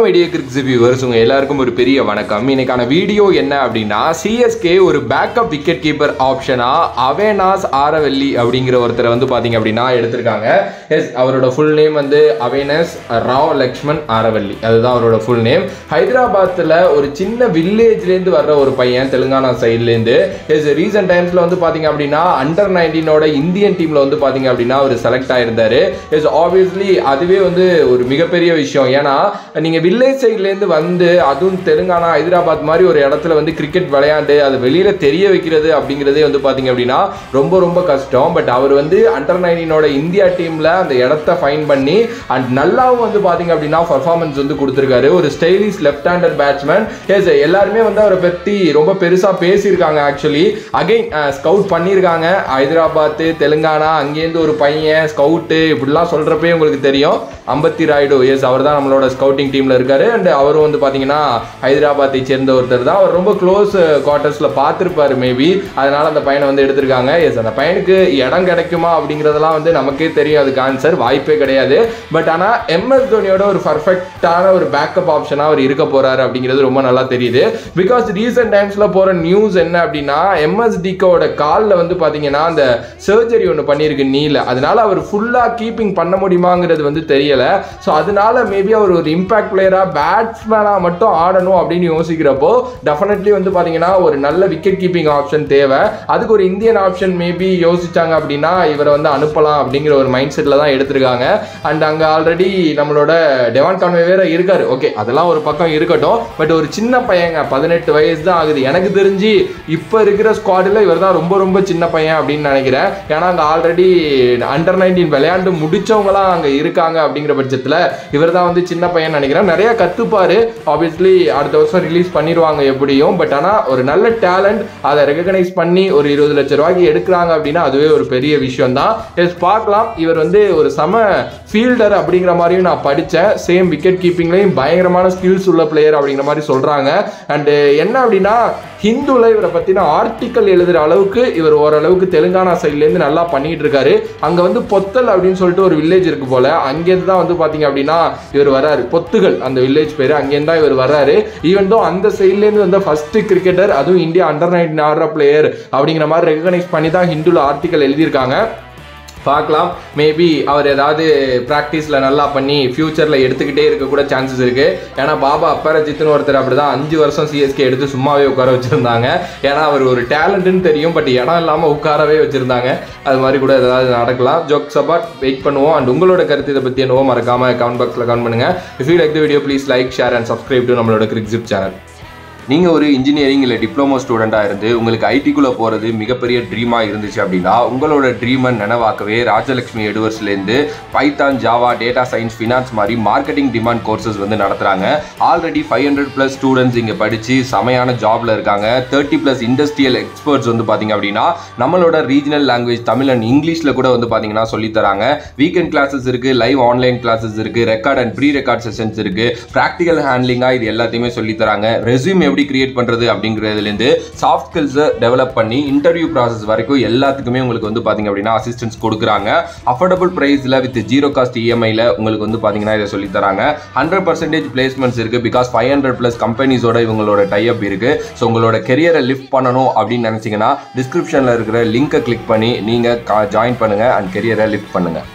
Media கிரிக்ஸ் viewers உங்க எல்லாருக்கும் ஒரு பெரிய வணக்கம். இன்னைக்கான வீடியோ என்ன அப்படின்னா, சிஎஸ்கே ஒரு பேக்கப் விக்கெட் கீப்பர் ஆப்ஷனா அவேனாஸ் ஆரவல்லி அப்படிங்கிற ஒருத்தரை வந்து பாத்தீங்க அப்படின்னா எடுத்திருக்காங்க. எஸ், அவரோட ஃபுல் நேம் வந்து அவேனஸ் ராவ் லக்ஷ்மன் ஆரவல்லி, அதுதான் அவரோட ஃபுல் நேம். ஹைதராபாத்தில் ஒரு சின்ன வில்லேஜ்லேருந்து வர்ற ஒரு பையன், தெலுங்கானா சைட்லேருந்து. எஸ், ரீசெண்ட் டைம்ஸில் வந்து பார்த்தீங்க அப்படின்னா அண்டர் 19 இந்தியன் டீமில் வந்து பார்த்தீங்க அப்படின்னா அவர் செலக்ட் ஆயிருந்தாரு. எஸ், ஆப்வியஸ்லி அதுவே வந்து ஒரு மிகப்பெரிய விஷயம். ஏன்னா நீங்கள் வில்லேஜ் சைட்லேருந்து வந்து, அதுவும் தெலுங்கானா ஹைதராபாத் மாதிரி ஒரு இடத்துல வந்து கிரிக்கெட் விளையாண்டு அது வெளியில் தெரிய வைக்கிறது அப்படிங்கிறதே வந்து பார்த்தீங்க அப்படின்னா ரொம்ப ரொம்ப கஷ்டம். பட் அவர் வந்து அண்டர் 19 இந்தியா டீமில் அந்த இடத்த ஃபைன் பண்ணி அண்ட் நல்லாவும் வந்து பார்த்தீங்க அப்படின்னா பர்ஃபார்மன்ஸ் வந்து கொடுத்துருக்காரு. ஒரு stylish left hander batsman. Yes, எல்லாருமே வந்து அவரை பற்றி ரொம்ப பெருசாக பேசியிருக்காங்க. ஆக்சுவலி அகைன் ஸ்கவுட் பண்ணியிருக்காங்க. ஹைதராபாத், தெலுங்கானா, அங்கேருந்து ஒரு பையன் ஸ்கவுட்டு இப்படிலாம் சொல்கிறப்பே உங்களுக்கு தெரியும். அம்பத்தி ராயுடு, எஸ், அவர் தான் நம்மளோட ஸ்கவுட்டிங் டீமில் இருக்காரு. அண்ட் அவரும் வந்து பார்த்தீங்கன்னா ஹைதராபாத்தை சேர்ந்த ஒருத்தர் தான். அவர் ரொம்ப க்ளோஸ் குவார்ட்டர்ஸில் பார்த்துருப்பாரு மேபி, அதனால அந்த பையனை வந்து எடுத்திருக்காங்க. எஸ், அந்த பையனுக்கு இடம் கிடைக்குமா அப்படிங்கிறதெல்லாம் வந்து நமக்கே தெரியும். அதுக்கு ஆன்சர் வாய்ப்பே கிடையாது. பட் ஆனால் எம்எஸ் தோனியோட ஒரு பர்ஃபெக்டான ஒரு பேக்கப் ஆப்ஷனாக அவர் இருக்க போறாரு அப்படிங்கிறது ரொம்ப நல்லா தெரியுது. பிகாஸ் ரீசெண்ட் டைம்ஸில் போகிற நியூஸ் என்ன அப்படின்னா, எம்எஸ்டிக்கோட காலில் வந்து பார்த்தீங்கன்னா அந்த சர்ஜரி ஒன்று பண்ணியிருக்கு நீல, அதனால அவர் ஃபுல்லாக கீப்பிங் பண்ண முடியுமாங்கிறது வந்து தெரியல. ஸோ அதனால மேபி அவர் ஒரு இம்பாக்ட் பிளேயராக பேட்ஸ்மேனாக மட்டும் ஆடணும் அப்படின்னு யோசிக்கிறப்போ டெஃபினெட்லி வந்து பார்த்தீங்கன்னா ஒரு நல்ல விக்கெட் கீப்பிங் ஆப்ஷன் தேவை. அதுக்கு ஒரு இந்தியன் ஆப்ஷன் மேபி யோசிச்சாங்க அப்படின்னா இவரை வந்து அனுப்பலாம் அப்படிங்கிற ஒரு மைண்ட் செட்டில் தான் எடுத்திருக்காங்க. அண்ட் அங்கே ஆல்ரெடி நம்மளோட டெவான் கான்வே வேற இருக்காரு. ஓகே, அதெல்லாம் ஒரு பக்கம் இருக்கட்டும். பட் ஒரு சின்ன பையங்க, 18 வயசு தான் ஆகுது. எனக்கு தெரிஞ்சு இப்போ இருக்கிற ஸ்குவாடில் இவர் தான் ரொம்ப ரொம்ப சின்ன பையன் அப்படின்னு நினைக்கிறேன். ஏன்னா அங்கே ஆல்ரெடி அண்டர் 19 விளையாண்டு முடிச்சவங்களாம் அங்கே இருக்காங்க. அப்படிங்கிற பட்சத்தில் இவர் தான் வந்து சின்ன பையன் நினைக்கிறேன். நிறைய கற்றுப்பாரு. ஆப்வியஸ்லி அடுத்த வருஷம் ரிலீஸ் பண்ணிடுவாங்க எப்படியும். பட் ஆனால் ஒரு நல்ல டேலண்ட், அதை ரெகக்னைஸ் பண்ணி ஒரு 20 லட்சம் ரூபாய்க்கு எடுக்கிறாங்க அப்படின்னா அதுவே ஒரு பெரிய விஷயம் தான். எஸ், பார்க்கலாம். இவர் வந்து ஒரு சம ஃபீல்டர் அப்படிங்கிற மாதிரியும் நான் படித்தேன். சேம் விக்கெட் கீப்பிங்லையும் பயங்கரமான ஸ்கில்ஸ் உள்ள பிளேயர் அப்படிங்கிற மாதிரி சொல்கிறாங்க. அண்டு என்ன அப்படின்னா, ஹிந்துல இவரை பற்றின ஆர்டிக்கல் எழுதுகிற அளவுக்கு இவர் ஓரளவுக்கு தெலுங்கானா சைட்லேருந்து நல்லா பண்ணிட்டு இருக்காரு. அங்கே வந்து பொத்தல் அப்படின்னு சொல்லிட்டு ஒரு வில்லேஜ் இருக்கு போல, அங்கேருந்து தான் வந்து பார்த்தீங்க அப்படின்னா இவர் வர்றாரு. பொத்துகள் அந்த வில்லேஜ் பேர், அங்கேருந்து தான் இவர் வர்றாரு. ஈவன் தோ அந்த சைட்லேருந்து வந்த ஃபர்ஸ்ட் கிரிக்கெட்டர், அதுவும் இந்தியா அண்டர் 19 ஆடுற பிளேயர் அப்படிங்கிற மாதிரி ரெகனைஸ் பண்ணி தான் ஹிந்துல ஆர்டிக்கல் எழுதியிருக்காங்க. பார்க்கலாம். மேபி அவர் ஏதாவது ப்ராக்டிஸில் நல்லா பண்ணி ஃபியூச்சரில் எடுத்துக்கிட்டே இருக்க கூட சான்சஸ் இருக்குது. ஏன்னா பாபா அப்பரஜித்னு ஒருத்தர் அப்படி தான் 5 வருஷம் சிஎஸ்கே எடுத்து சும்மாவே உட்கார வச்சுருந்தாங்க. ஏன்னா அவர் ஒரு டேலண்ட்டுன்னு தெரியும், பட் இடம் இல்லாமல் உட்காரவே வச்சுருந்தாங்க. அது மாதிரி கூட ஏதாவது நடக்கலாம். ஜோக்ஸ் அபார்ட், வெயிட் பண்ணுவோம். அண்ட் உங்களோட கருத்து இதை பற்றி என்னவோ மறக்காமல் கமெண்ட் பாக்ஸில் கமெண்ட் பண்ணுங்கள். If you like the video please like, share and subscribe to நம்மளோட கிரிக்ஸிப் சேனல். நீங்கள் ஒரு இன்ஜினியரிங் இல்லை டிப்ளமோ ஸ்டூடெண்ட்டாக இருந்து உங்களுக்கு ஐடிக்குள்ளே போகிறது மிகப்பெரிய ட்ரீமாக இருந்துச்சு அப்படின்னா, உங்களோட ட்ரீமை நினைவாக்கவே ராஜலக்ஷ்மி எடுவர்ஸ்லேருந்து Python, Java, data science, finance மாதிரி மார்க்கெட்டிங் டிமாண்ட் கோர்சஸ் வந்து நடத்துகிறாங்க. ஆல்ரெடி 500+ ஸ்டூடெண்ட்ஸ் இங்கே படித்து செமையான ஜாபில் இருக்காங்க. 30+ இண்டஸ்ட்ரியல் எக்ஸ்பர்ட்ஸ் வந்து பார்த்திங்க அப்படின்னா நம்மளோட ரீஜனல் லாங்குவேஜ் தமிழ் அண்ட் இங்கிலீஷில் கூட வந்து பார்த்திங்கன்னா சொல்லித்தராங்க. வீக்கெண்ட் கிளாஸஸ் இருக்குது, லைவ் ஆன்லைன் கிளாஸஸ் இருக்குது, record and pre record sessions இருக்குது, ப்ராக்டிக்கல் ஹேண்ட்லிங்காக இது எல்லாத்தையுமே சொல்லித்தராங்க. ரெஸ்யூம் எப்படி கிரியேட் பண்றது அப்படிங்கிறதுலேருந்து சாஃப்ட் ஸ்கில்ஸை டெவலப் பண்ணி இன்டர்வியூ ப்ராசஸ் வரைக்கும் எல்லாத்துக்குமே உங்களுக்கு வந்து பார்த்தீங்க அப்படின்னா அசிஸ்டன்ஸ் கொடுக்குறாங்க. அஃபோர்டபுள் ப்ரைஸில் வித் 0 காஸ்ட் இஎம்ஐயில் உங்களுக்கு வந்து பார்த்தீங்கன்னா இதை சொல்லி தராங்க. 100% பிளேஸ்மெண்ட்ஸ் இருக்குது. பிகாஸ் 500+ கம்பெனிஸோட இவங்களோட டைப் இருக்குது. ஸோ உங்களோட கெரியரை லிஃப்ட் பண்ணணும் அப்படின்னு நினச்சிங்கன்னா டிஸ்கிரிப்ஷனில் இருக்கிற லிங்கை கிளிக் பண்ணி நீங்கள் ஜாயின் பண்ணுங்கள் அண்ட் கெரியரை லிஃப்ட் பண்ணுங்கள்.